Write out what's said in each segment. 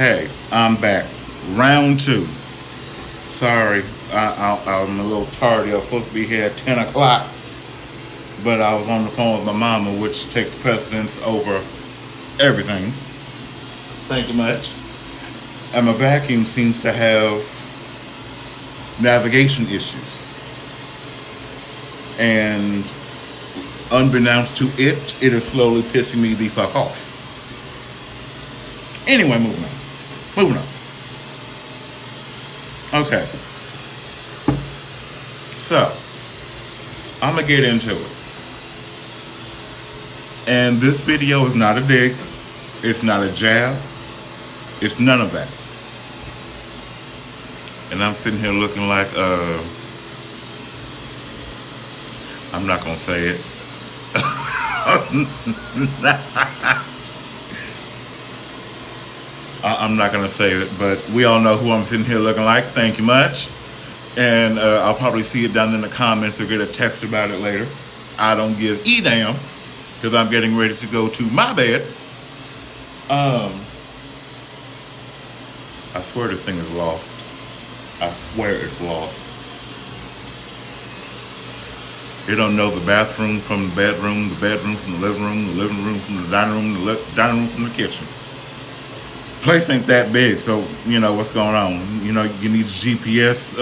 Hey, I'm back. Round two. Sorry, I'm a little tardy. I was supposed to be here at 10 o'clock, but I was on the phone with my mama, which takes precedence over everything. Thank you much. And my vacuum seems to have navigation issues. And unbeknownst to it, it is slowly pissing me the fuck off. Anyway, moving on. Moving on. Okay. So, I'm going to get into it. And this video is not a dig. It's not a jab. It's none of that. And I'm sitting here looking like, I'm not going to say it. I'm not going to say it, but we all know who I'm sitting here looking like. Thank you much. And I'll probably see it down in the comments or get a text about it later. I don't give a damn because I'm getting ready to go to my bed. I swear this thing is lost. I swear it's lost. It don't know the bathroom from the bedroom from the living room from the dining room, the dining room from the kitchen. Place ain't that big, so you know what's going on. You know, you need GPS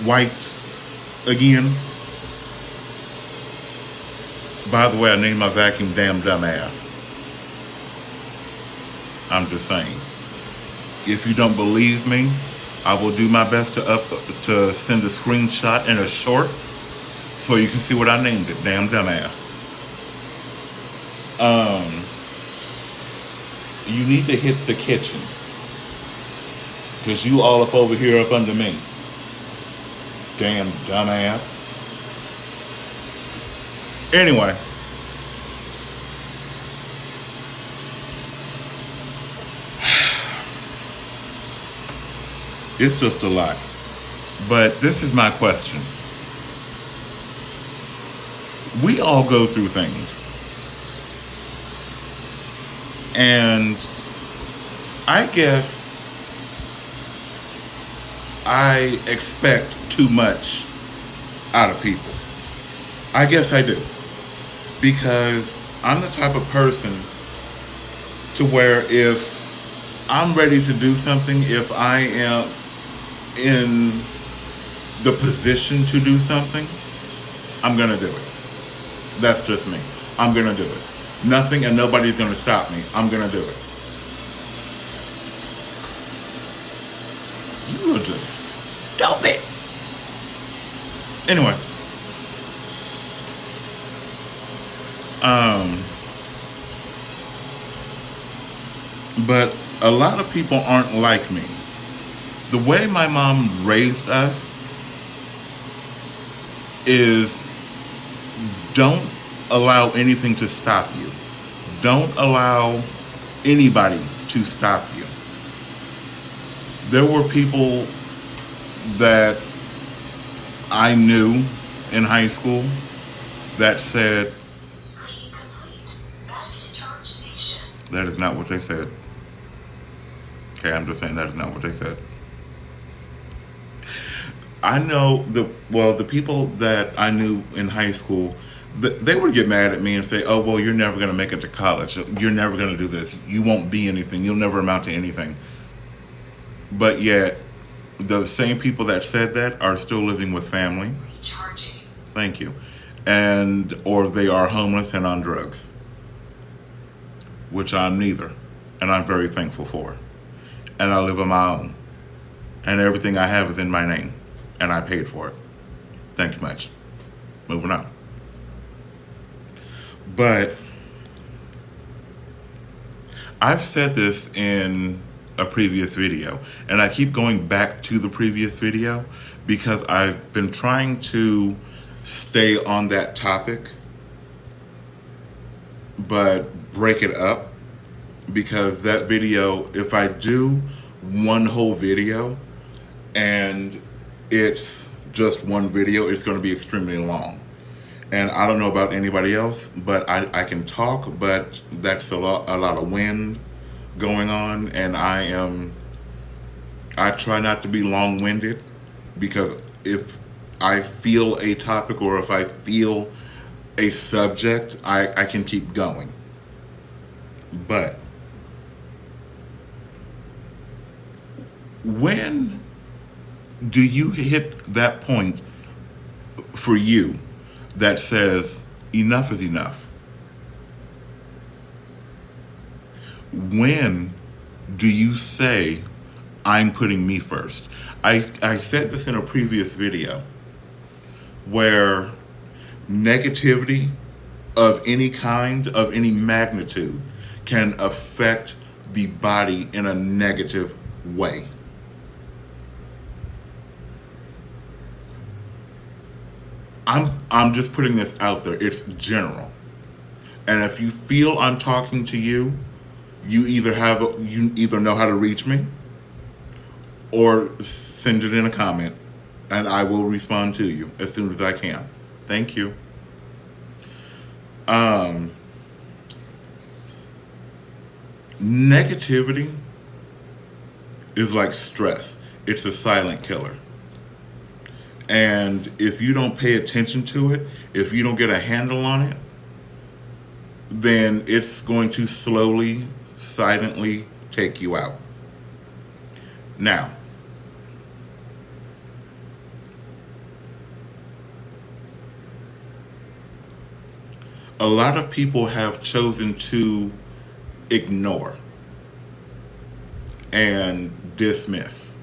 wiped again. By the way, I named my vacuum Damn Dumbass. I'm just saying. If you don't believe me, I will do my best to send a screenshot and a short so you can see what I named it. Damn Dumbass. You need to hit the kitchen. Because you all up over here up under me. Damn dumbass. Anyway. It's just a lot. But this is my question. We all go through things. And I guess I expect too much out of people. I guess I do. Because I'm the type of person to where if I'm ready to do something, if I am in the position to do something, I'm going to do it. That's just me. I'm going to do it. Nothing and nobody's going to stop me. I'm going to do it. You are just stupid. Anyway. But a lot of people aren't like me. The way my mom raised us is don't allow anything to stop you. Don't allow anybody to stop you. There were people that I knew in high school that said, that is not what they said. Okay, I'm just saying that is not what they said. I know the people that I knew in high school, they would get mad at me and say, oh, well, you're never going to make it to college. You're never going to do this. You won't be anything. You'll never amount to anything. But yet, the same people that said that are still living with family. Thank you. Or they are homeless and on drugs. Which I'm neither. And I'm very thankful for. And I live on my own. And everything I have is in my name. And I paid for it. Thank you much. Moving on. But I've said this in a previous video, and I keep going back to the previous video because I've been trying to stay on that topic, but break it up because that video, if I do one whole video and it's just one video, it's going to be extremely long. And I don't know about anybody else, but I can talk, but that's a lot of wind going on, and I am I try not to be long-winded because if I feel a topic or if I feel a subject, I can keep going. But when do you hit that point for you that says enough is enough? When do you say I'm putting me first? I said this in a previous video where negativity of any kind, of any magnitude, can affect the body in a negative way. I'm just putting this out there. It's general. And if you feel I'm talking to you, you either know how to reach me or send it in a comment and I will respond to you as soon as I can. Thank you. Negativity is like stress. It's a silent killer. And if you don't pay attention to it, if you don't get a handle on it, then it's going to slowly, silently take you out. Now, a lot of people have chosen to ignore and dismiss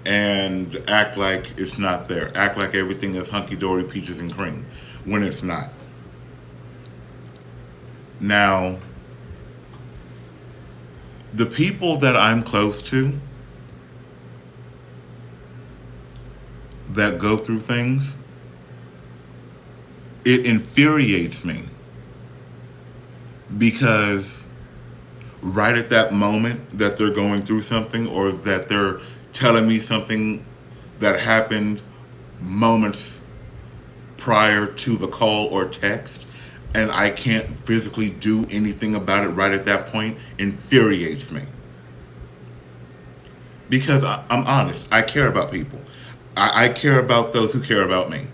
and act like it's not there. Act like everything is hunky-dory, peaches and cream, when it's not. Now, the people that I'm close to that go through things, it infuriates me because right at that moment that they're going through something or that they're telling me something that happened moments prior to the call or text, and I can't physically do anything about it right at that point, infuriates me. Because I'm honest, I care about people. I care about those who care about me.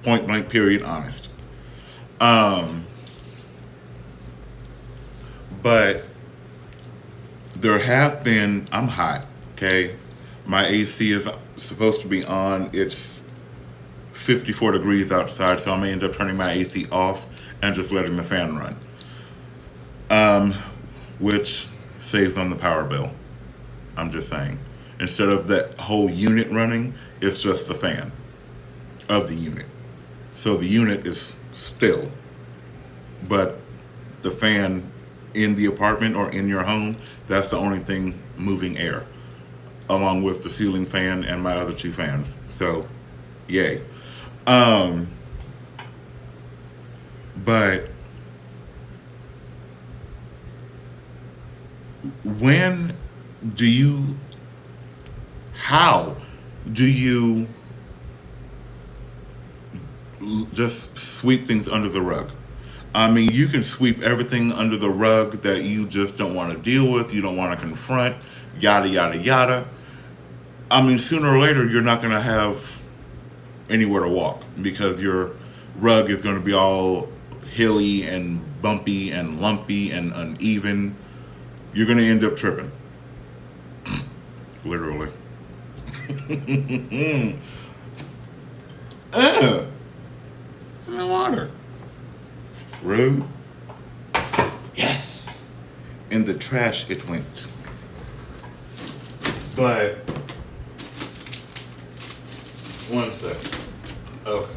Point blank, period, honest. But there have been, I'm hot, okay? My AC is supposed to be on. It's 54 degrees outside, so I may end up turning my AC off and just letting the fan run. Which saves on the power bill. I'm just saying. Instead of that whole unit running, it's just the fan of the unit. So the unit is still, but the fan in the apartment or in your home, that's the only thing moving air, along with the ceiling fan and my other two fans. So, yay. But how do you just sweep things under the rug? I mean, you can sweep everything under the rug that you just don't want to deal with, you don't want to confront, yada, yada, yada. I mean, sooner or later, you're not going to have anywhere to walk because your rug is going to be all hilly and bumpy and lumpy and uneven. You're going to end up tripping. Literally. No water. Rude. Yes. In the trash it went. But one second. Okay.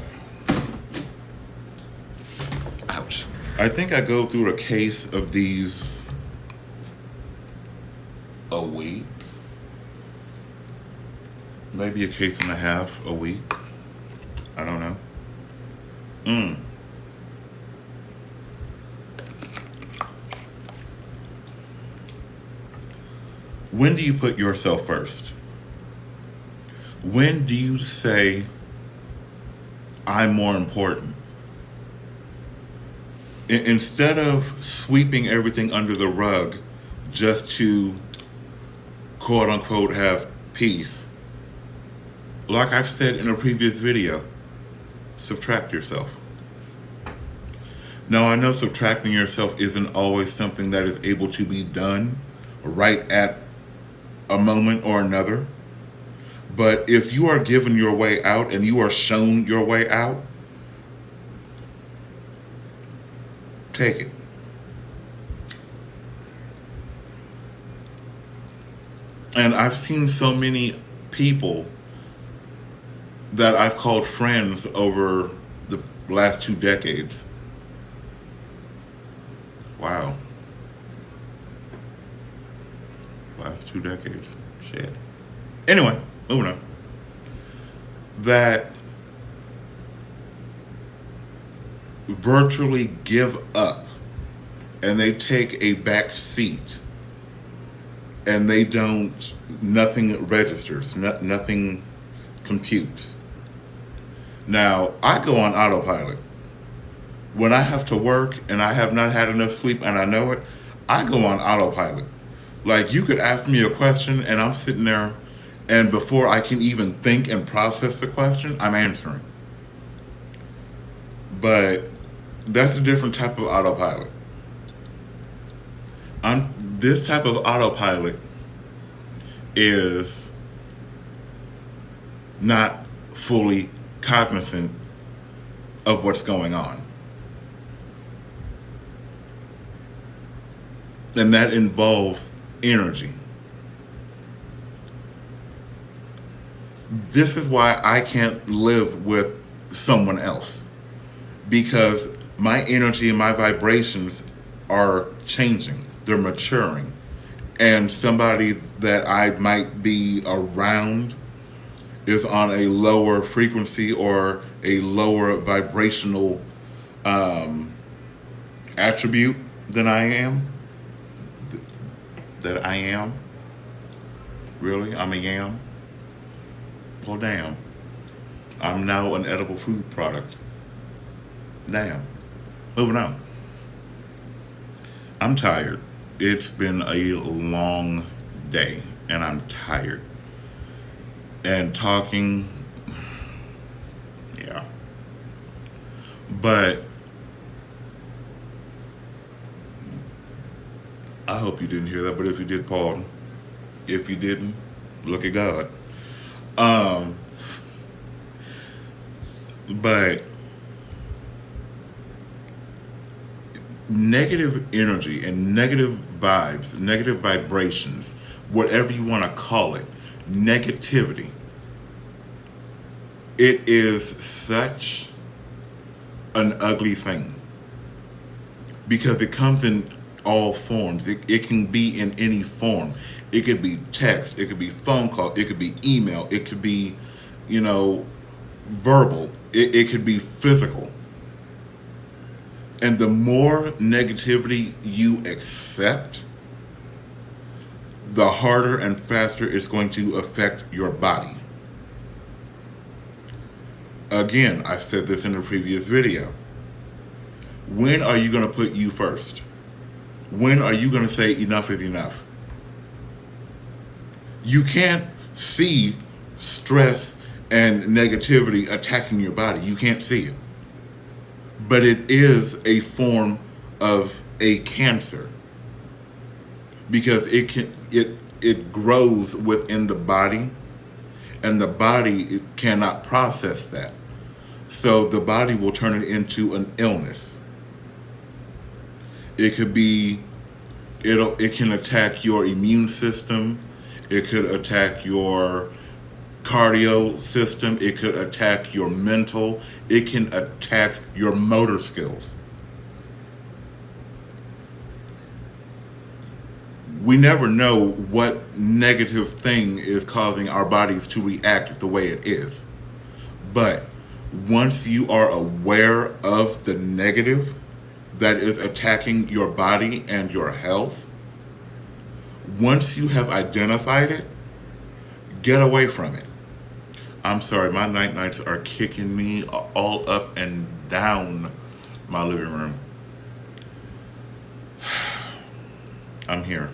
Ouch. I think I go through a case of these a week. Maybe a case and a half a week. I don't know. When do you put yourself first? When do you say, I'm more important? Instead of sweeping everything under the rug just to quote unquote have peace, like I've said in a previous video, subtract yourself. Now, I know subtracting yourself isn't always something that is able to be done right at a moment or another. But if you are given your way out and you are shown your way out, take it. And I've seen so many people that I've called friends over the last 2 decades. Wow. Last 2 decades. Shit. Anyway, moving on. That virtually give up and they take a back seat and they don't, nothing registers, nothing computes. Now, I go on autopilot. When I have to work and I have not had enough sleep and I know it, I go on autopilot. Like, you could ask me a question and I'm sitting there, and before I can even think and process the question, I'm answering. But that's a different type of autopilot. This type of autopilot is not fully cognizant of what's going on. And that involves energy. This is why I can't live with someone else, because my energy and my vibrations are changing. They're maturing. And somebody that I might be around is on a lower frequency or a lower vibrational attribute than I am. That I am. Really? I'm a yam? Well, damn. I'm now an edible food product. Damn. Moving on. I'm tired. It's been a long day, and I'm tired. And talking, yeah. But I hope you didn't hear that, but if you did, pardon. If you didn't, look at God. But negative energy and negative vibes, negative vibrations, whatever you want to call it, negativity, it is such an ugly thing because it comes in all forms. It can be in any form. It could be text, it could be phone call, it could be email, it could be, verbal, it could be physical. And the more negativity you accept, the harder and faster it's going to affect your body. Again, I've said this in a previous video. When are you going to put you first? When are you going to say enough is enough? You can't see stress and negativity attacking your body. You can't see it. But it is a form of a cancer because it grows within the body, and the body cannot process that. So the body will turn it into an illness. It could be, it can attack your immune system. It could attack your cardio system. It could attack your mental. It can attack your motor skills. We never know what negative thing is causing our bodies to react the way it is. But once you are aware of the negative that is attacking your body and your health, once you have identified it, get away from it. I'm sorry, my nights are kicking me all up and down my living room. I'm here.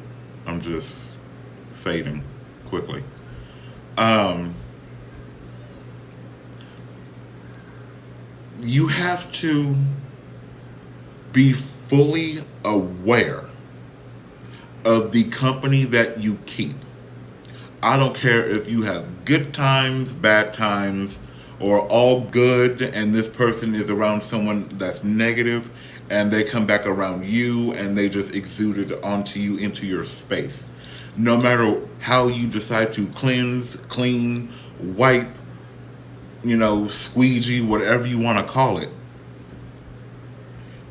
I'm just fading. quickly. Um, you have to be fully aware of the company that you keep. I don't care if you have good times, bad times, or all good, and this person is around someone that's negative, and they come back around you and they just exude it onto you into your space. No matter how you decide to cleanse, clean, wipe, squeegee, whatever you want to call it,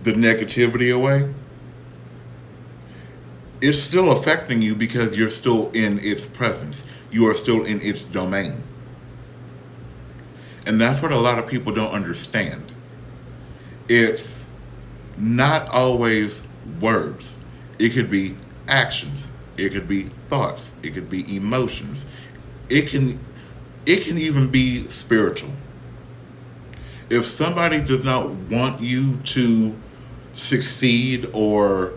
the negativity away, it's still affecting you because you're still in its presence. You are still in its domain. And that's what a lot of people don't understand. It's not always words. It could be actions. It could be thoughts. It could be emotions. It can even be spiritual. If somebody does not want you to succeed or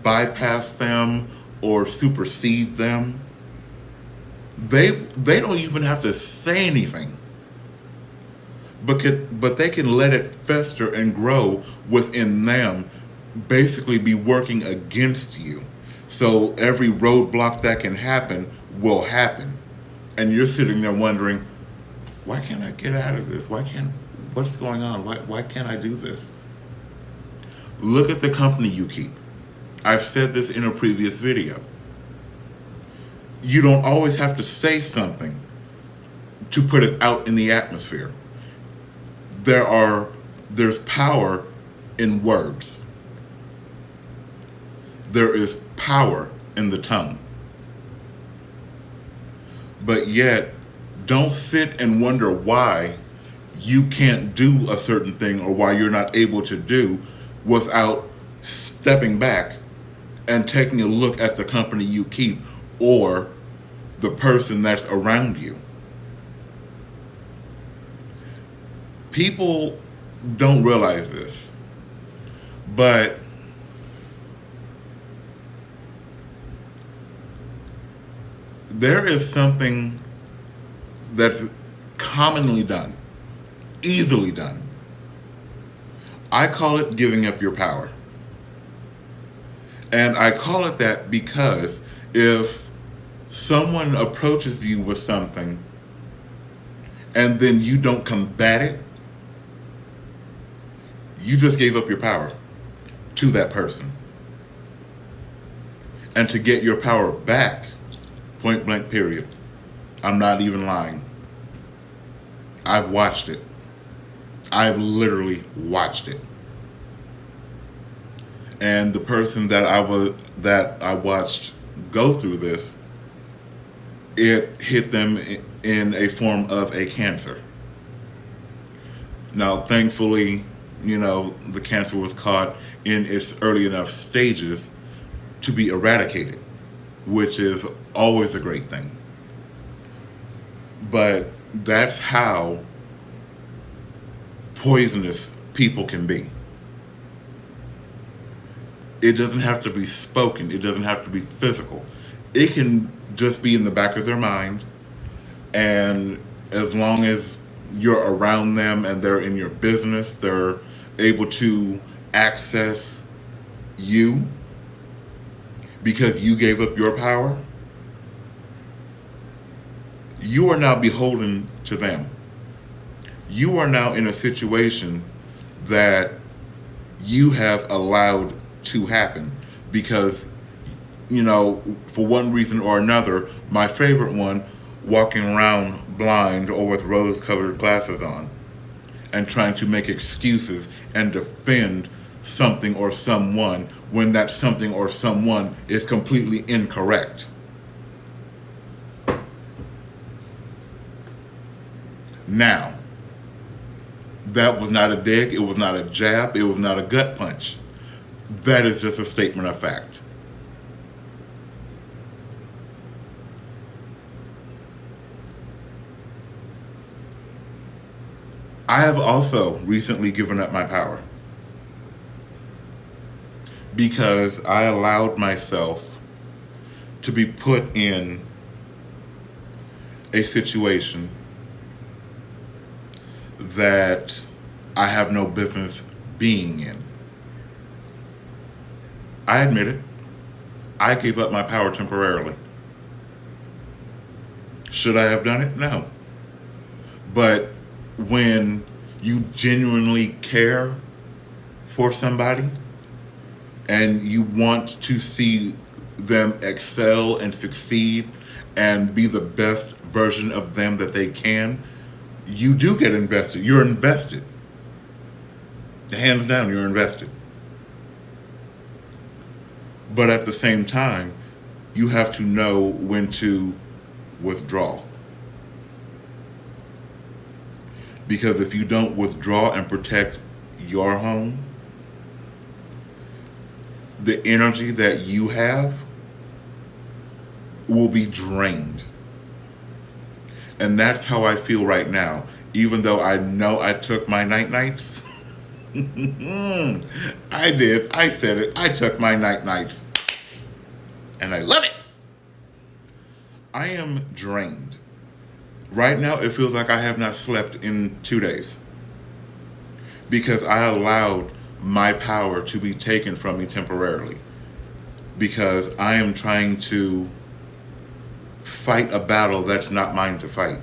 bypass them or supersede them, they don't even have to say anything. But they can let it fester and grow within them, basically be working against you. So every roadblock that can happen will happen. And you're sitting there wondering, why can't I get out of this? What's going on? Why can't I do this? Look at the company you keep. I've said this in a previous video. You don't always have to say something to put it out in the atmosphere. There's power in words. There is power in the tongue. But yet, don't sit and wonder why you can't do a certain thing or why you're not able to do without stepping back and taking a look at the company you keep or the person that's around you. People don't realize this, but there is something that's commonly done, easily done. I call it giving up your power. And I call it that because if someone approaches you with something and then you don't combat it, you just gave up your power to that person. And to get your power back, point blank period, I'm not even lying. I've watched it. I've literally watched it. And the person that I watched go through this, it hit them in a form of a cancer. Now, thankfully, the cancer was caught in its early enough stages to be eradicated, which is always a great thing. But that's how poisonous people can be. It doesn't have to be spoken. It doesn't have to be physical. It can just be in the back of their mind. And as long as you're around them and they're in your business, they're able to access you because you gave up your power, you are now beholden to them. You are now in a situation that you have allowed to happen because, for one reason or another, my favorite one, walking around blind or with rose-colored glasses on and trying to make excuses and defend something or someone when that something or someone is completely incorrect. Now, that was not a dig, it was not a jab, it was not a gut punch. That is just a statement of fact. I have also recently given up my power because I allowed myself to be put in a situation that I have no business being in. I admit it. I gave up my power temporarily. Should I have done it? No. But when you genuinely care for somebody and you want to see them excel and succeed and be the best version of them that they can, you do get invested. You're invested. Hands down, you're invested. But at the same time, you have to know when to withdraw. Because if you don't withdraw and protect your home, the energy that you have will be drained. And that's how I feel right now. Even though I know I took my night-nights. I did. I said it. I took my night-nights. And I love it. I am drained. Right now, it feels like I have not slept in 2 days. Because I allowed my power to be taken from me temporarily. Because I am trying to fight a battle that's not mine to fight.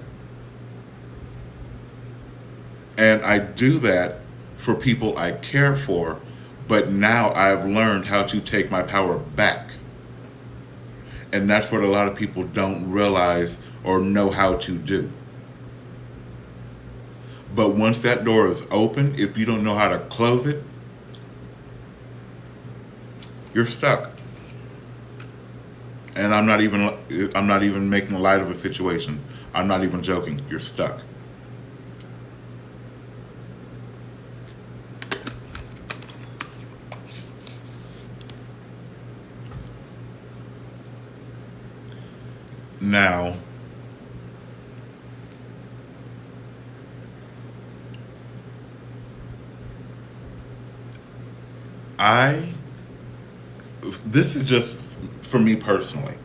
And I do that for people I care for, but now I've learned how to take my power back. And that's what a lot of people don't realize or know how to do. But once that door is open, if you don't know how to close it, you're stuck. And I'm not even making light of a situation. I'm not even joking. You're stuck. Now, this is just for me personally,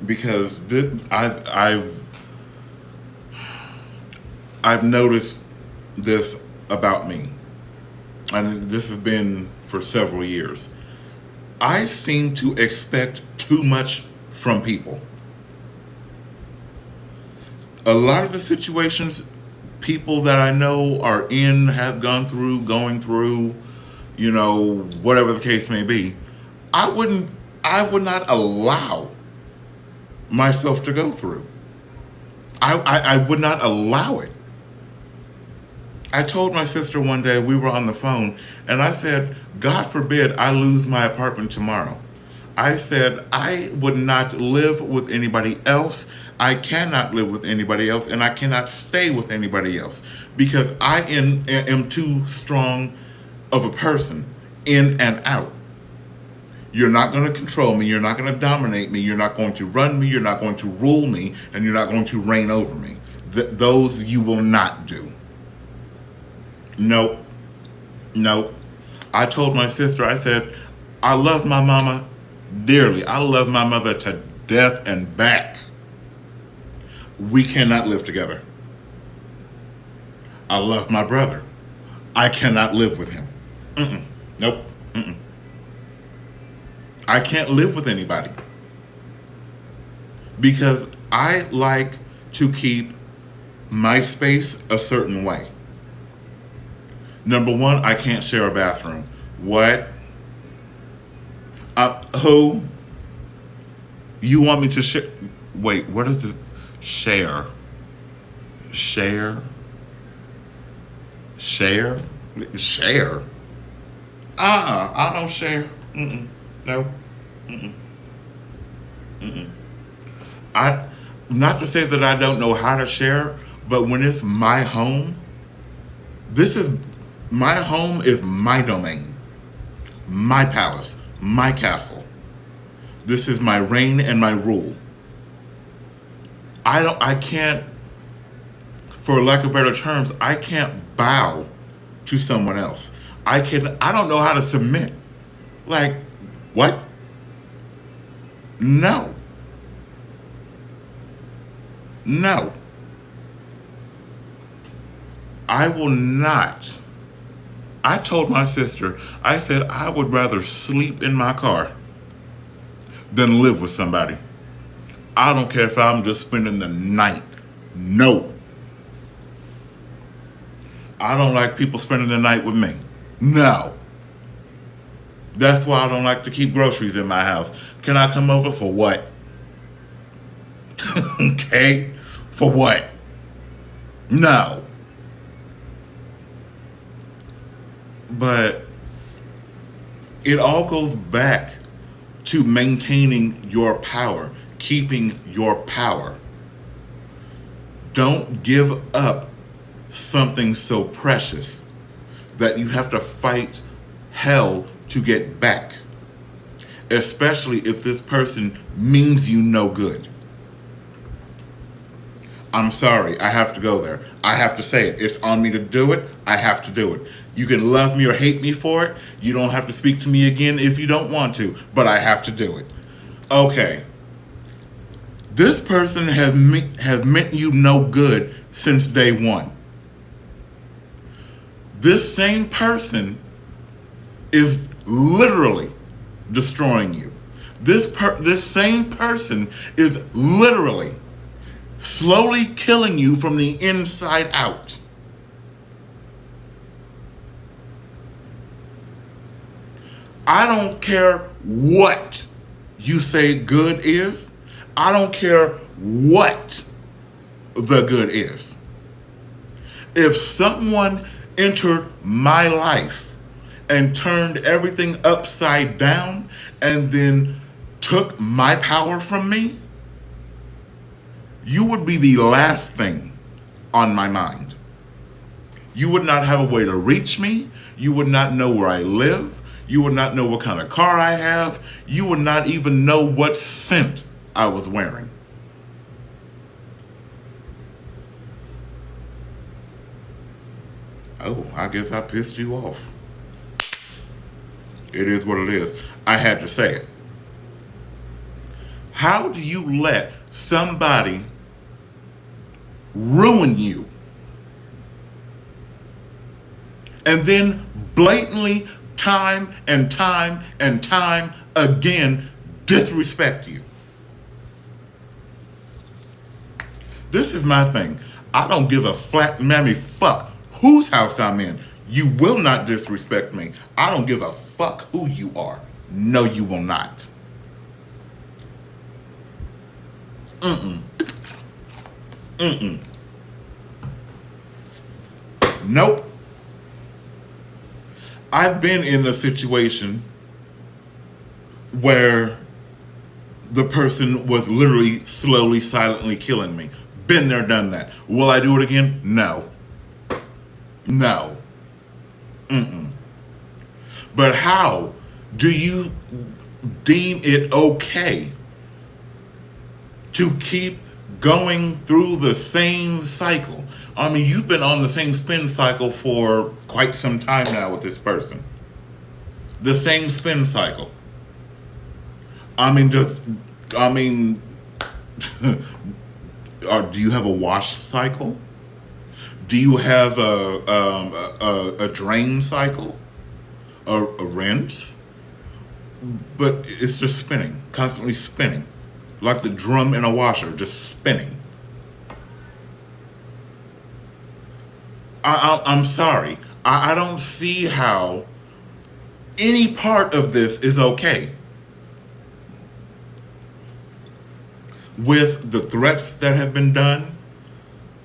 because I've noticed this about me, and this has been for several years. I seem to expect too much from people. A lot of the situations people that I know are in, have gone through, going through, whatever the case may be, I would not allow myself to go through. I would not allow it. I told my sister one day, we were on the phone, and I said, God forbid I lose my apartment tomorrow. I said, I would not live with anybody else. I cannot live with anybody else, and I cannot stay with anybody else because I am too strong of a person, in and out. You're not going to control me. You're not going to dominate me. You're not going to run me. You're not going to rule me, and you're not going to reign over me. Those you will not do. Nope. I told my sister, I said, I love my mama dearly. I love my mother to death and back. We cannot live together. I love my brother. I cannot live with him. Nope. I can't live with anybody. Because I like to keep my space a certain way. Number one, I can't share a bathroom. What? Who? You want me to share? Wait, what is the share? Share? I don't share. No. Not to say that I don't know how to share, but when it's my home, my home is my domain, my palace, my castle. This is my reign and my rule. I can't, for lack of better terms, I can't bow to someone else. I don't know how to submit. Like, what? No. No, I will not. I told my sister, I said, I would rather sleep in my car than live with somebody. I don't care if I'm just spending the night. No. I don't like people spending the night with me. No. That's why I don't like to keep groceries in my house. Can I come over for what? Okay? For what? No. But it all goes back to maintaining your power, keeping your power. Don't give up something so precious that you have to fight hell to get back, especially if this person means you no good. I'm sorry, I have to go there. I have to say it. It's on me to do it. I have to do it. You can love me or hate me for it. You don't have to speak to me again if you don't want to, but I have to do it. Okay. This person has meant you no good since day one. This same person is literally destroying you. This same person is literally slowly killing you from the inside out. I don't care what you say good is. I don't care what the good is. If someone entered my life and turned everything upside down and then took my power from me, you would be the last thing on my mind. You would not have a way to reach me. You would not know where I live. You would not know what kind of car I have. You would not even know what scent I was wearing. Oh, I guess I pissed you off. It is what it is. I had to say it. How do you let somebody ruin you and then blatantly time and time and time again disrespect you? This is my thing. I don't give a flat mammy fuck whose house I'm in. You will not disrespect me. I don't give a fuck who you are. No, you will not. Nope. I've been in a situation where the person was literally slowly, silently killing me. Been there, done that. Will I do it again? No. No. But how do you deem it okay to keep going through the same cycle? I mean, you've been on the same spin cycle for quite some time now with this person. The same spin cycle. Do you have a wash cycle? Do you have a drain cycle? A rinse? But it's just spinning, constantly spinning. Like the drum in a washer, just spinning. I'm sorry. I don't see how any part of this is okay. With the threats that have been done,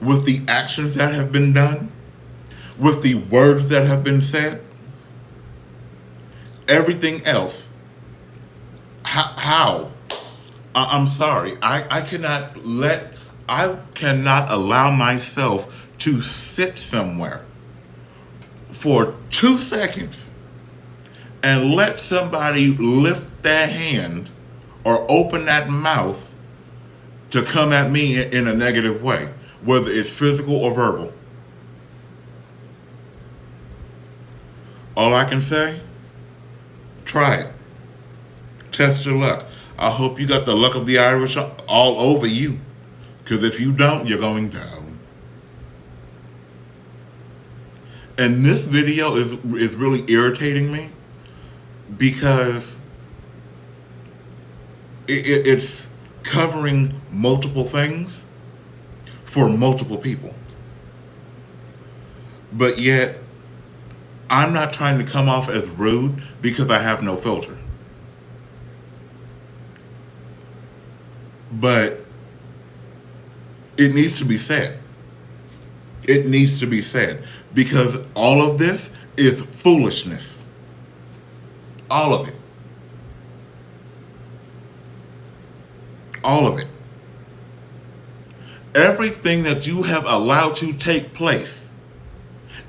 with the actions that have been done, with the words that have been said, everything else. How? I'm sorry. I cannot allow myself to sit somewhere for 2 seconds and let somebody lift their hand or open that mouth to come at me in a negative way, whether it's physical or verbal. All I can say, try it. Test your luck. I hope you got the luck of the Irish all over you. Because if you don't, you're going down. And this video is really irritating me because it's covering multiple things for multiple people. But yet, I'm not trying to come off as rude because I have no filter. But it needs to be said. It needs to be said because all of this is foolishness. All of it. All of it. Everything that you have allowed to take place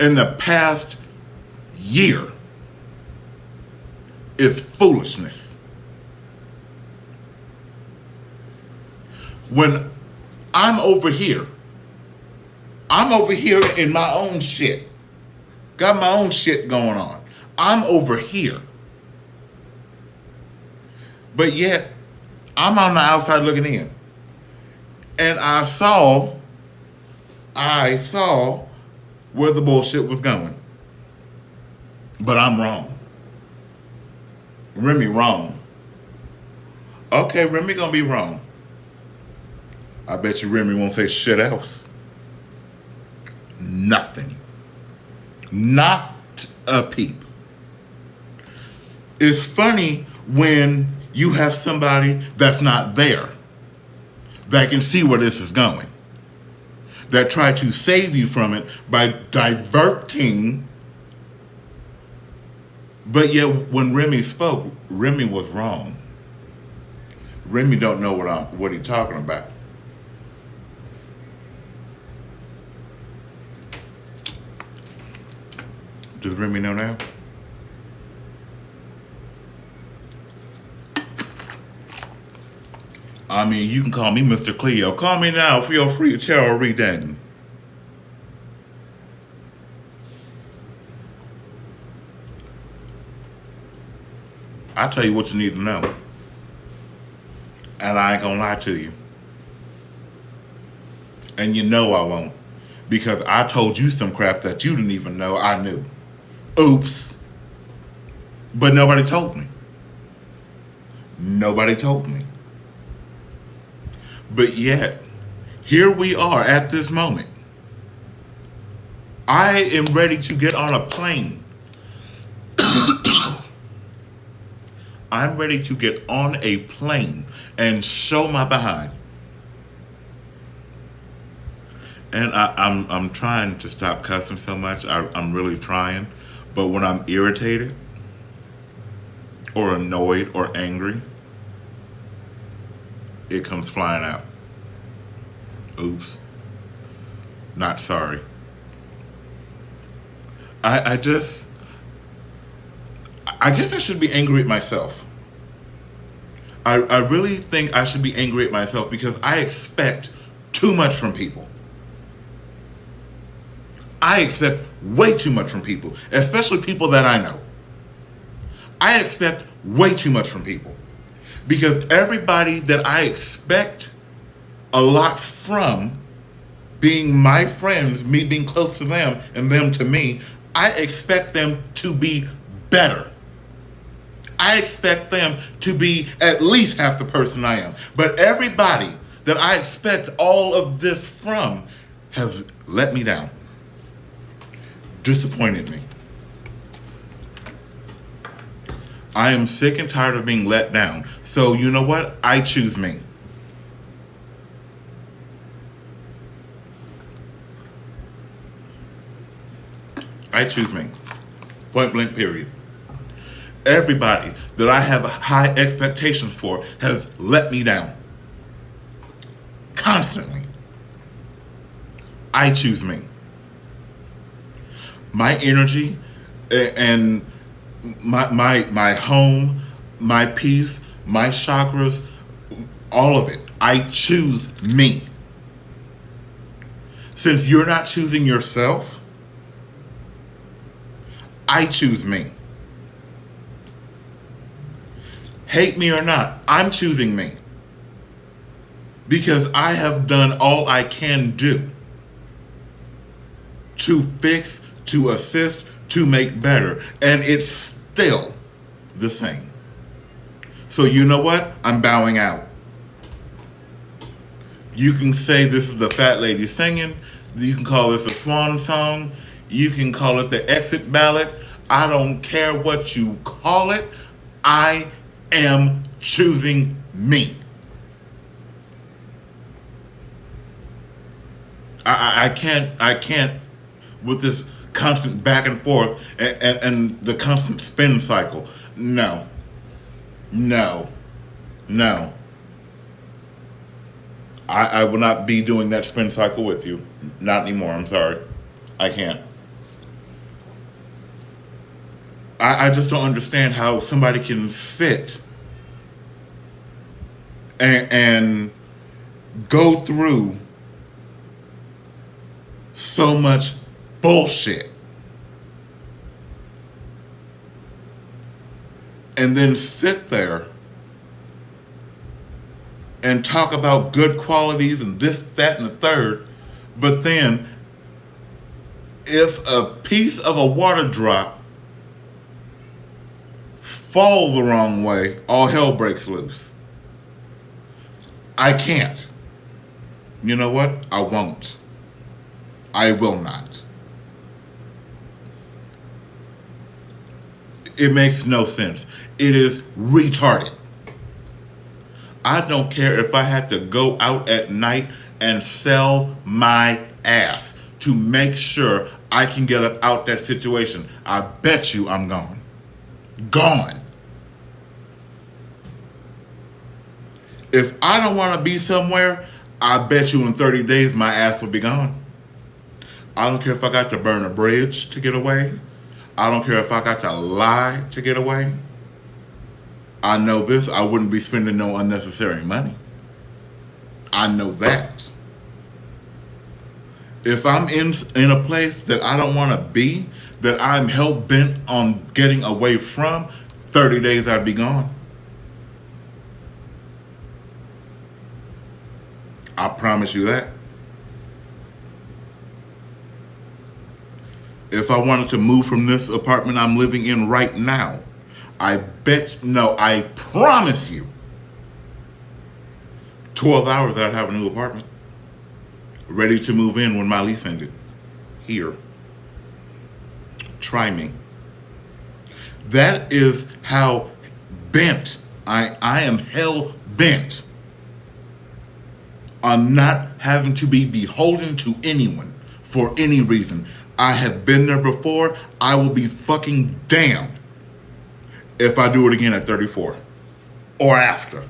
in the past year is foolishness. When I'm over here in my own shit, got my own shit going on. I'm over here. But yet, I'm on the outside looking in. And I saw where the bullshit was going. But I'm wrong. Remy wrong. Okay, Remy gonna be wrong. I bet you Remy won't say shit else. Nothing. Not a peep. It's funny when you have somebody that's not there that can see where this is going, that try to save you from it by diverting. But yet when Remy spoke, Remy was wrong. Remy don't know what he's talking about. Does Remy know now? I mean, you can call me Mr. Cleo. Call me now for your free tarot reading. I'll tell you what you need to know. And I ain't gonna lie to you. And you know I won't. Because I told you some crap that you didn't even know I knew. Oops. But nobody told me. Nobody told me. But yet, here we are at this moment. I am ready to get on a plane. I'm ready to get on a plane and show my behind. And I'm trying to stop cussing so much. I'm really trying. But when I'm irritated or annoyed or angry, it comes flying out. Oops. Not sorry. I guess I should be angry at myself. I really think I should be angry at myself because I expect too much from people. I expect way too much from people, especially people that I know. I expect way too much from people because everybody that I expect a lot from, being my friends, me being close to them and them to me, I expect them to be better. I expect them to be at least half the person I am. But everybody that I expect all of this from has let me down. Disappointed me. I am sick and tired of being let down. So you know what? I choose me. I choose me. Point blank period. Everybody that I have high expectations for has let me down. Constantly. I choose me. My energy and my home, my peace, my chakras, all of it. I choose me. Since you're not choosing yourself, I choose me. Hate me or not, I'm choosing me. because I have done all I can do to fix, to assist, to make better. And it's still the same. So you know what? I'm bowing out. You can say this is the fat lady singing. You can call this a swan song. You can call it the exit ballot. I don't care what you call it. I am choosing me. I can't with this constant back and forth and the constant spin cycle. No. I will not be doing that spin cycle with you. Not anymore. I'm sorry. I can't. I just don't understand how somebody can sit and go through so much bullshit and then sit there and talk about good qualities and this, that, and the third, but then if a piece of a water drop fall the wrong way, all hell breaks loose. I can't. You know what? I won't. I will not. It makes no sense. It is retarded. I don't care if I had to go out at night and sell my ass to make sure I can get up out that situation. I bet you I'm gone. Gone. If I don't want to be somewhere, I bet you in 30 days my ass will be gone. I don't care if I got to burn a bridge to get away. I don't care if I got to lie to get away. I know this, I wouldn't be spending no unnecessary money. I know that. If I'm in a place that I don't want to be, that I'm hell-bent on getting away from, 30 days I'd be gone. I promise you that. If I wanted to move from this apartment I'm living in right now, I promise you, 12 hours I'd have a new apartment. Ready to move in when my lease ended. Here. Try me. That is how bent I am hell bent on not having to be beholden to anyone for any reason. I have been there before. I will be fucking damned if I do it again at 34 or after.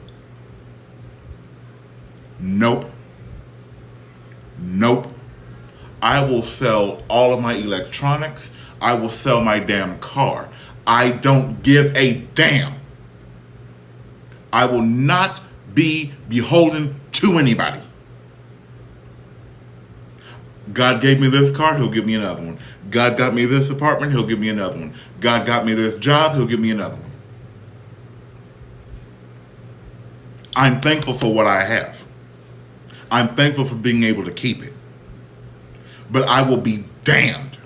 Nope. I will sell all of my electronics. I will sell my damn car. I don't give a damn. I will not be beholden to anybody. God gave me this car, he'll give me another one. God got me this apartment, he'll give me another one. God got me this job, he'll give me another one. I'm thankful for what I have. I'm thankful for being able to keep it. But I will be damned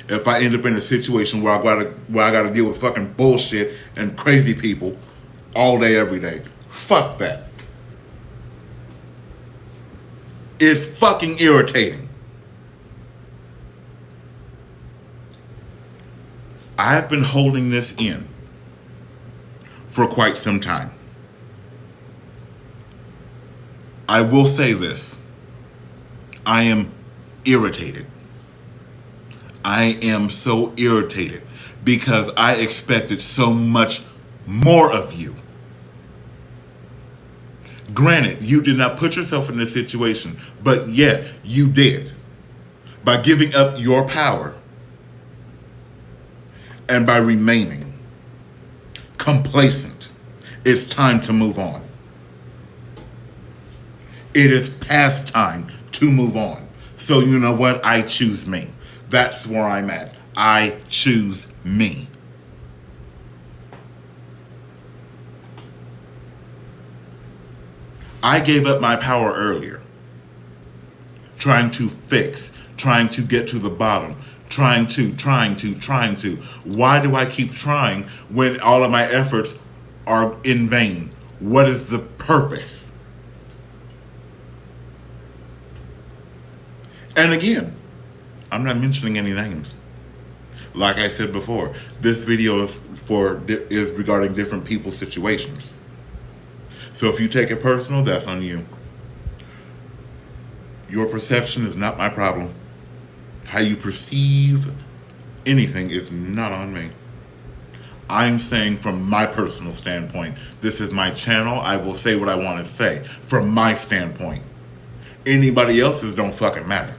if I end up in a situation where I gotta deal with fucking bullshit and crazy people all day, every day. Fuck that. It's fucking irritating. I've been holding this in for quite some time. I will say this. I am irritated. I am so irritated because I expected so much more of you. Granted, you did not put yourself in this situation, but yet you did. By giving up your power and by remaining complacent. It's time to move on. It is past time to move on. So you know what? I choose me. That's where I'm at. I choose me. I gave up my power earlier. Trying to fix, trying to get to the bottom, trying to. Why do I keep trying when all of my efforts are in vain? What is the purpose? And again, I'm not mentioning any names. Like I said before, this video is regarding different people's situations. So if you take it personal, that's on you. Your perception is not my problem. How you perceive anything is not on me. I'm saying from my personal standpoint, this is my channel. I will say what I want to say from my standpoint. Anybody else's don't fucking matter.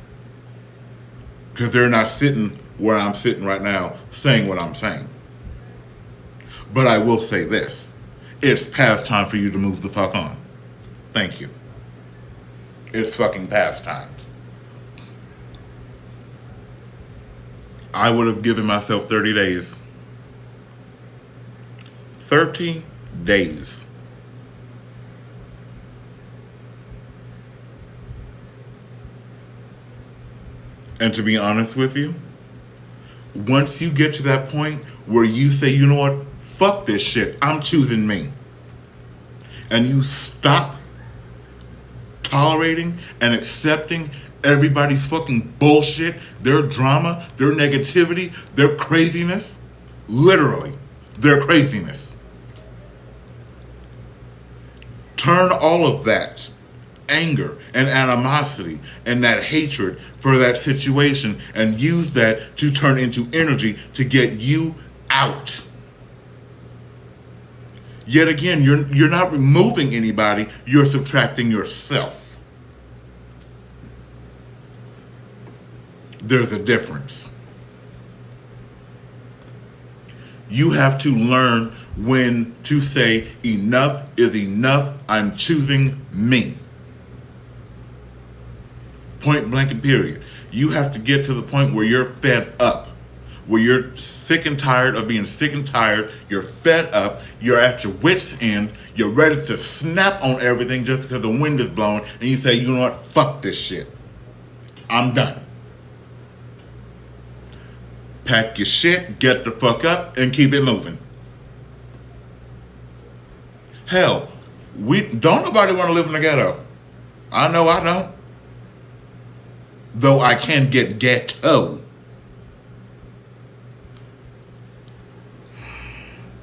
Because they're not sitting where I'm sitting right now saying what I'm saying. But I will say this. It's past time for you to move the fuck on. Thank you. It's fucking past time. I would have given myself 30 days. 30 days. And to be honest with you, once you get to that point where you say, you know what, fuck this shit, I'm choosing me. And you stop tolerating and accepting everybody's fucking bullshit, their drama, their negativity, their craziness. Literally, their craziness. Turn all of that anger and animosity and that hatred for that situation and use that to turn into energy to get you out. Yet again, you're not removing anybody, you're subtracting yourself. There's a difference. You have to learn when to say enough is enough. I'm choosing me. Point blank and period. You have to get to the point where you're fed up, where you're sick and tired of being sick and tired. You're fed up. You're at your wit's end. You're ready to snap on everything just because the wind is blowing, and you say, you know what? Fuck this shit. I'm done. Pack your shit, get the fuck up, and keep it moving. Hell, don't nobody want to live in the ghetto. I know I don't. Though I can get ghetto.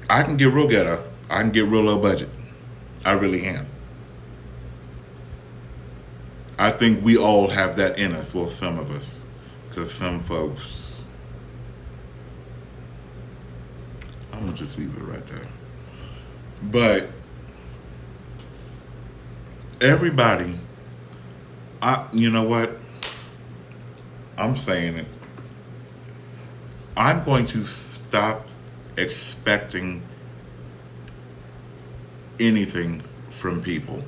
I can get real ghetto. I can get real low budget. I really can. I think we all have that in us. Well, some of us. Because some folks... I'm going to just leave it right there. But... everybody... you know what? I'm saying it. I'm going to stop expecting anything from people.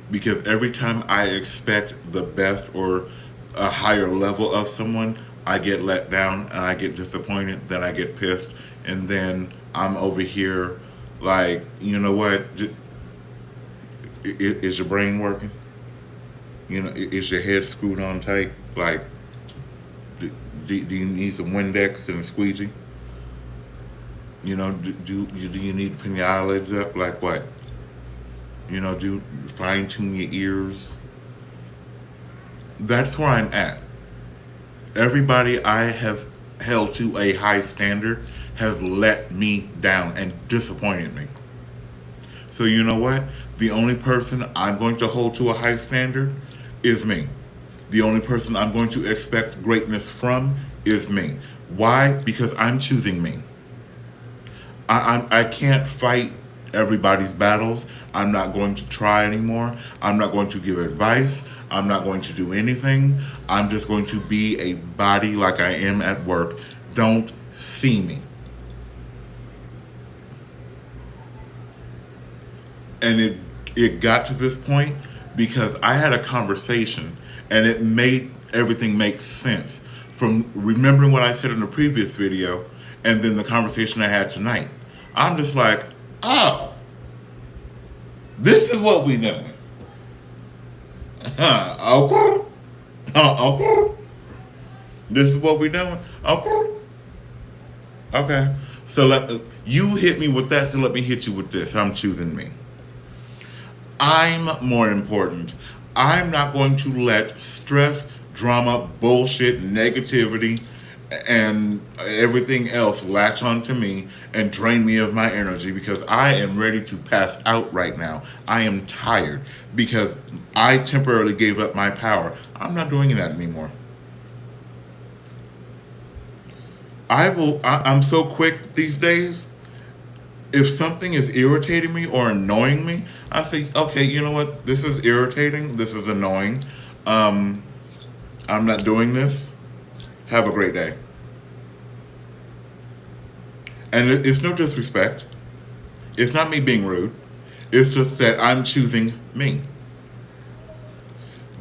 Because every time I expect the best or a higher level of someone, I get let down and I get disappointed, then I get pissed, and then I'm over here like, you know what? Is your brain working? You know, is your head screwed on tight? Like, do you need some Windex and a squeegee? You know, do you need to pin your eyelids up? Like what? You know, do fine tune your ears? That's where I'm at. Everybody I have held to a high standard has let me down and disappointed me. So you know what? The only person I'm going to hold to a high standard is me. The only person I'm going to expect greatness from is me. Why? Because I'm choosing me. I can't fight everybody's battles. I'm not going to try anymore. I'm not going to give advice. I'm not going to do anything. I'm just going to be a body like I am at work. Don't see me. And it got to this point because I had a conversation and it made everything make sense from remembering what I said in the previous video and then the conversation I had tonight. I'm just like, oh, This is what we doing. Okay. Okay. This is what we doing. Okay. Okay. So you hit me with that, so let me hit you with this. I'm choosing me. I'm more important. I'm not going to let stress, drama, bullshit, negativity, and everything else latch onto me and drain me of my energy because I am ready to pass out right now. I am tired because I temporarily gave up my power. I'm not doing that anymore. I'm so quick these days. If something is irritating me or annoying me, I say, okay, you know what? This is irritating. This is annoying. Um, I'm not doing this. Have a great day. And it's no disrespect. It's not me being rude. It's just that I'm choosing me.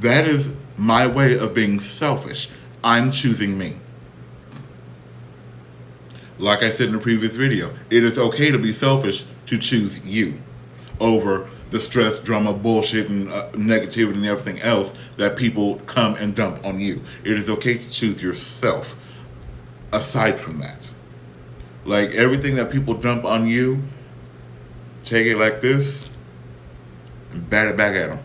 That is my way of being selfish. I'm choosing me. Like I said in the previous video, it is okay to be selfish to choose you over the stress, drama, bullshit, and negativity and everything else that people come and dump on you. It is okay to choose yourself aside from that. Like everything that people dump on you, take it like this and bat it back at them.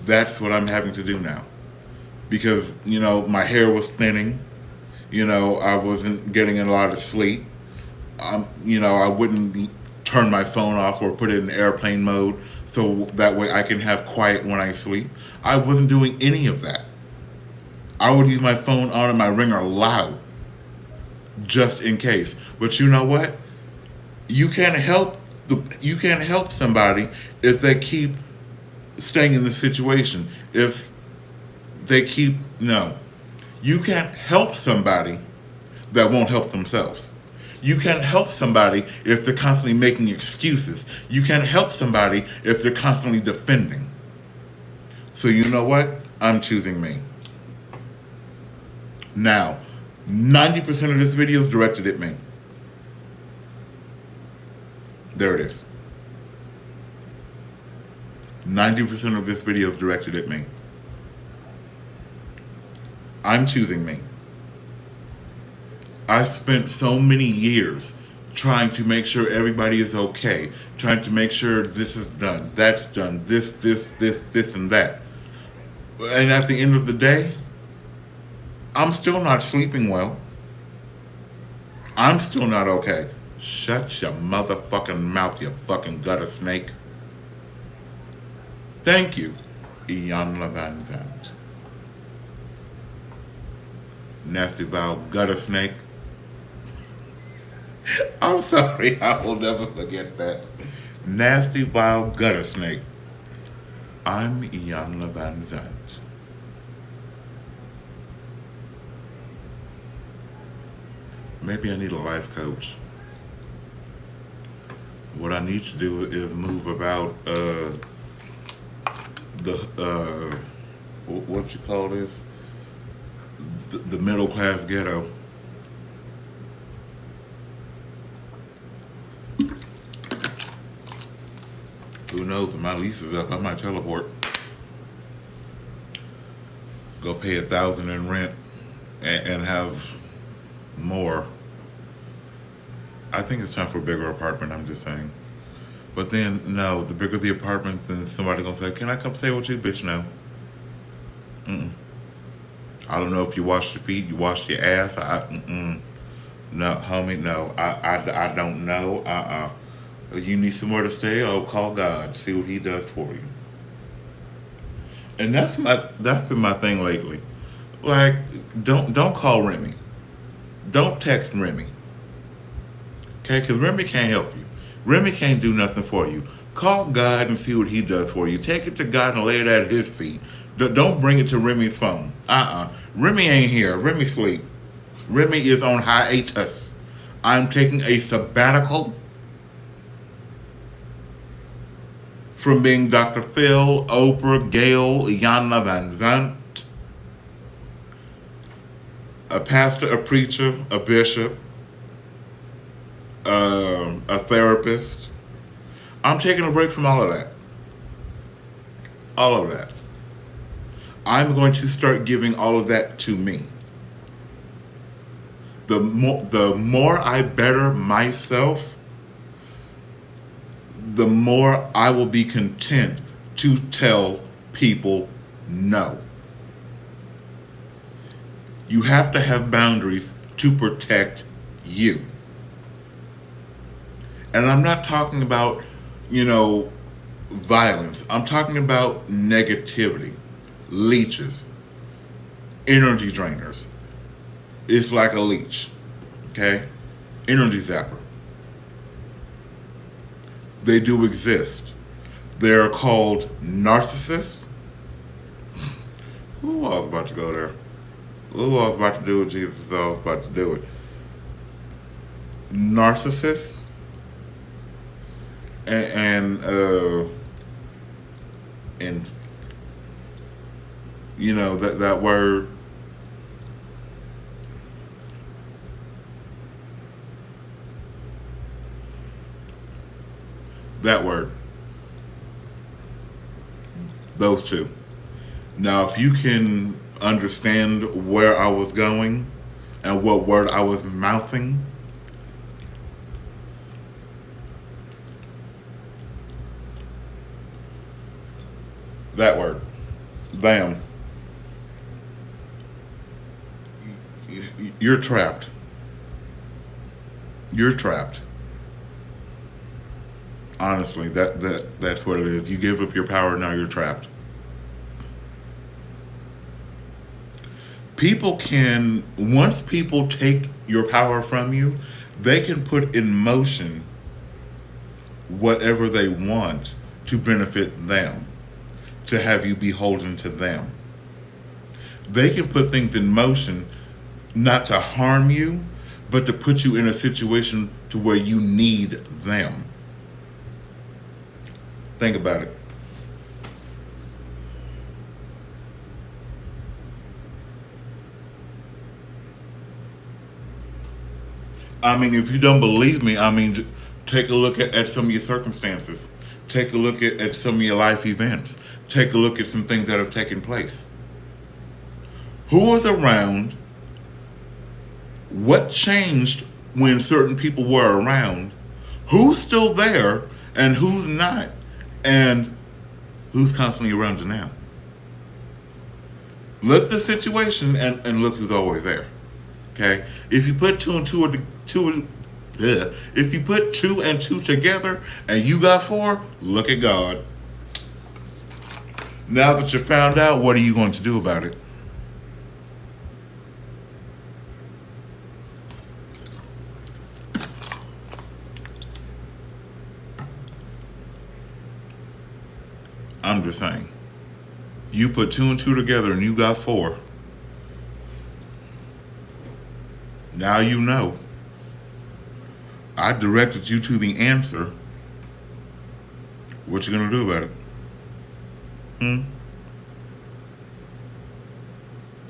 That's what I'm having to do now. Because, my hair was thinning. I wasn't getting a lot of sleep. I wouldn't turn my phone off or put it in airplane mode so that way I can have quiet when I sleep. I wasn't doing any of that. I would use my phone on and my ringer loud just in case. But you know what? You can't help somebody if they keep staying in the situation. If they keep you can't help somebody that won't help themselves. You can't help somebody if they're constantly making excuses. You can't help somebody if they're constantly defending. So you know what? I'm choosing me. Now, 90% of this video is directed at me. There it is. 90% of this video is directed at me. I'm choosing me. I've spent so many years trying to make sure everybody is okay, trying to make sure this is done, that's done, this, and that. And at the end of the day, I'm still not sleeping well. I'm still not okay. Shut your motherfucking mouth, you fucking gutter snake. Thank you, Youre Van Zandt. Nasty vile gutter snake. I'm sorry, I will never forget that. Nasty vile gutter snake. I'm Youre Van Zandt. Maybe I need a life coach. What I need to do is move about what you call this? The middle class ghetto. Who knows? When my lease is up, I might teleport. Go pay $1,000 in rent and have more. I think it's time for a bigger apartment. I'm just saying. But then, no, the bigger the apartment, then somebody gonna say, "Can I come stay with you?" Bitch, no. I don't know if you wash your feet, you wash your ass. No, homie, no. I don't know. You need somewhere to stay? Oh, call God. See what He does for you. And that's been my thing lately. Like, don't call Remy. Don't text Remy. Okay? Because Remy can't help you. Remy can't do nothing for you. Call God and see what He does for you. Take it to God and lay it at His feet. Don't bring it to Remy's phone. Remy ain't here. Remy sleep. Remy is on hiatus. I'm taking a sabbatical from being Dr. Phil, Oprah, Gail, Youre Van Zandt, a pastor, a preacher, a bishop, a therapist. I'm taking a break from all of that. All of that. I'm going to start giving all of that to me. The more I better myself, the more I will be content to tell people no. You have to have boundaries to protect you. And I'm not talking about, violence. I'm talking about negativity, leeches, energy drainers. It's like a leech, okay? Energy zapper. They do exist. They're called narcissists. Ooh, I was about to go there. Ooh, I was about to do it, Jesus. I was about to do it. Narcissists and that word. That word. Those two. Now, if you can understand where I was going and what word I was mouthing, that word. Bam. You're trapped. You're trapped. Honestly, that's what it is. You give up your power, now you're trapped. Once people take your power from you, they can put in motion whatever they want to benefit them, to have you beholden to them. They can put things in motion not to harm you, but to put you in a situation to where you need them. Think about it. If you don't believe me, take a look at some of your circumstances. Take a look at some of your life events. Take a look at some things that have taken place. Who was around? What changed when certain people were around? Who's still there and who's not? And who's constantly around you now? Look at the situation and look who's always there. Okay? If you put two and two together and you got four, look at God. Now that you found out, what are you going to do about it? I'm just saying. You put two and two together and you got four. Now you know. I directed you to the answer. What you gonna do about it?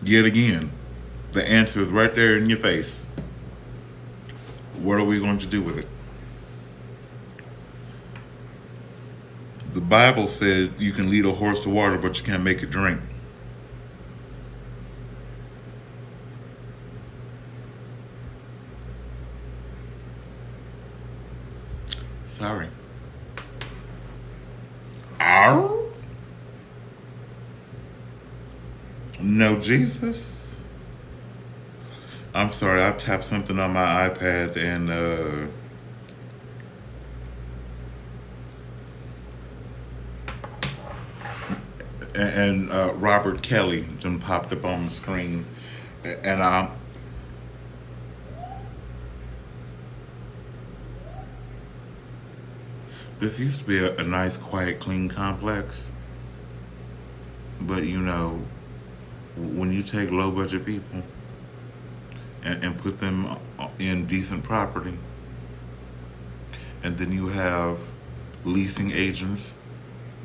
Yet again, the answer is right there in your face. What are we going to do with it? The Bible said you can lead a horse to water, but you can't make it drink. Sorry. Ow? No, Jesus. I'm sorry, I tapped something on my iPad and Robert Kelly then popped up on the screen, and this used to be a nice, quiet, clean complex, but when you take low budget people and put them in decent property, and then you have leasing agents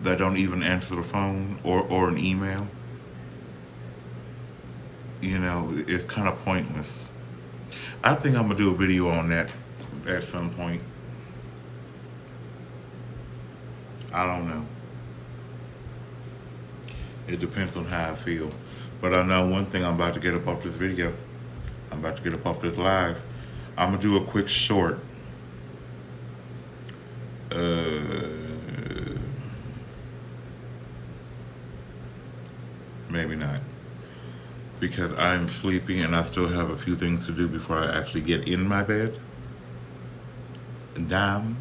that don't even answer the phone or an email, it's kind of pointless. I think I'm gonna do a video on that at some point. I don't know. It depends on how I feel. But I know one thing, I'm about to get up off this video. I'm about to get up off this live. I'm going to do a quick short. Maybe not. Because I'm sleepy and I still have a few things to do before I actually get in my bed. Damn.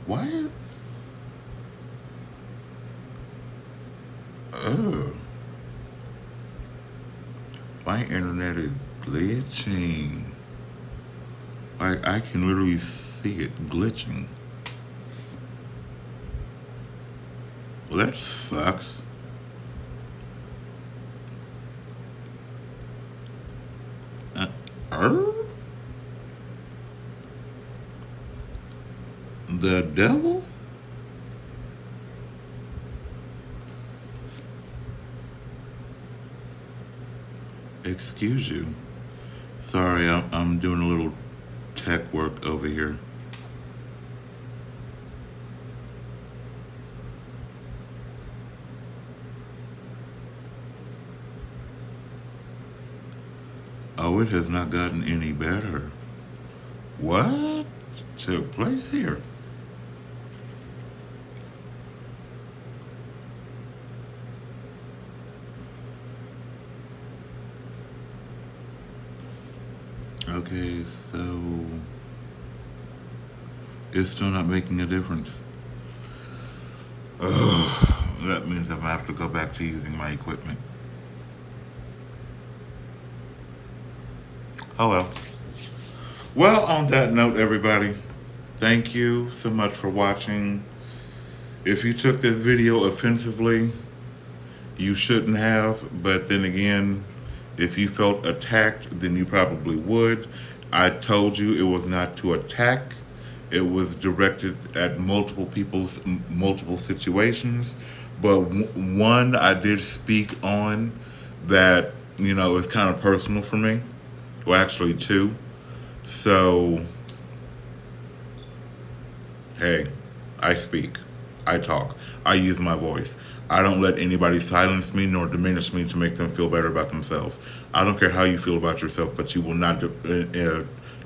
Why is... My internet is glitching. Like, I can literally see it glitching. Well, that sucks. The devil? Excuse you. Sorry, I'm doing a little tech work over here. Oh, it has not gotten any better. What took place here? Okay, so it's still not making a difference. Ugh, that means I'm gonna have to go back to using my equipment. Oh well. Well, on that note, everybody, thank you so much for watching. If you took this video offensively, you shouldn't have, but then again, if you felt attacked, then you probably would. I told you it was not to attack. It was directed at multiple people's multiple situations. But one I did speak on that, you know, is kind of personal for me. Well, actually two. So, hey, I speak. I talk. I use my voice. I don't let anybody silence me nor diminish me to make them feel better about themselves. I don't care how you feel about yourself, but you will not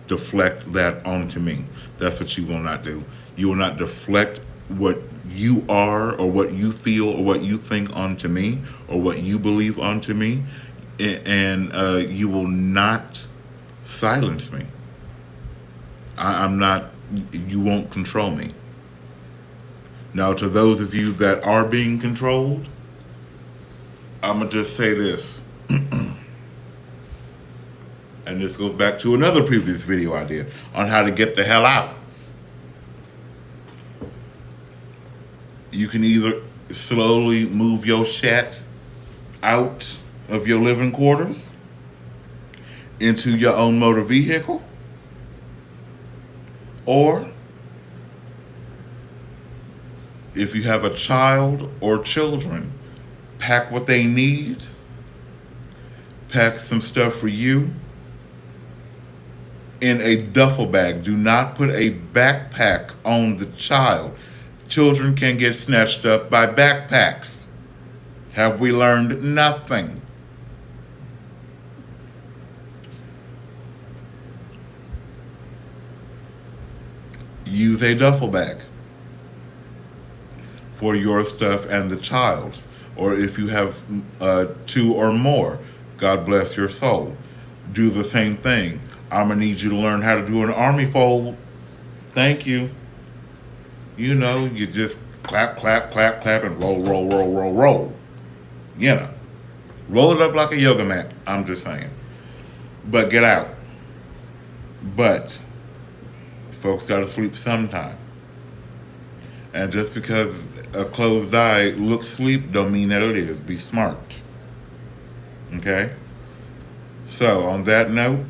deflect that onto me. That's what you will not do. You will not deflect what you are or what you feel or what you think onto me or what you believe onto me. And you will not silence me. I'm not, you won't control me. Now, to those of you that are being controlled, I'm going to just say this. And this goes back to another previous video I did on how to get the hell out. You can either slowly move your shit out of your living quarters into your own motor vehicle, or if you have a child or children, pack what they need, pack some stuff for you in a duffel bag. Do not put a backpack on the child. Children can get snatched up by backpacks. Have we learned nothing? Use a duffel bag for your stuff and the child's. Or if you have two or more, God bless your soul. Do the same thing. I'm going to need you to learn how to do an army fold. Thank you. You know, you just clap, clap, clap, clap, and roll, roll, roll, roll, roll. You know, roll it up like a yoga mat. I'm just saying. But get out. But folks got to sleep sometime. And just because a closed eye looks sleep don't mean that it is. Be smart. Okay? So, on that note,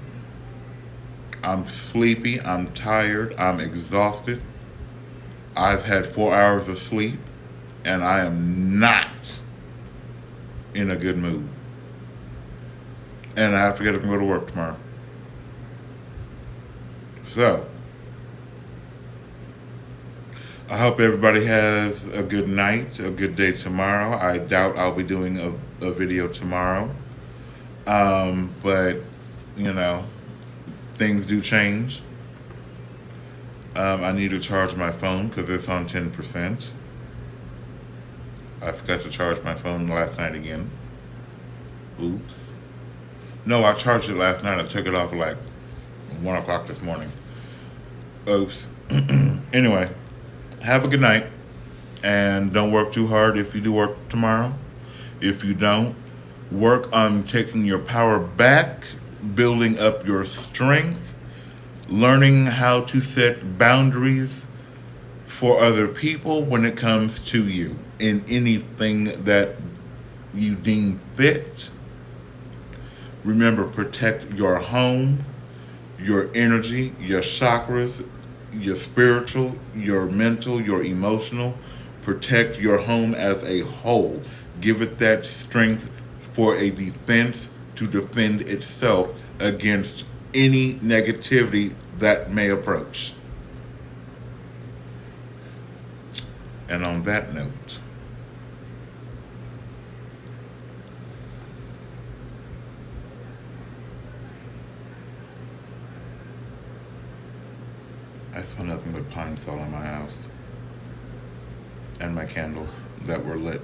I'm sleepy, I'm tired, I'm exhausted. I've had 4 hours of sleep, and I am not in a good mood. And I have to get up and go to work tomorrow. So, I hope everybody has a good night, a good day tomorrow. I doubt I'll be doing a video tomorrow. But, you know, things do change. I need to charge my phone because it's on 10%. I forgot to charge my phone last night again. Oops. No, I charged it last night. I took it off at like 1 o'clock this morning. Oops. Anyway, have a good night. And don't work too hard if you do work tomorrow. If you don't, work on taking your power back, building up your strength, learning how to set boundaries for other people when it comes to you in anything that you deem fit. Remember, protect your home, your energy, your chakras, your spiritual, your mental, your emotional. Protect your home as a whole. Give it that strength for a defense to defend itself against any negativity that may approach. And on that note, I saw nothing but pine sol in my house and my candles that were lit.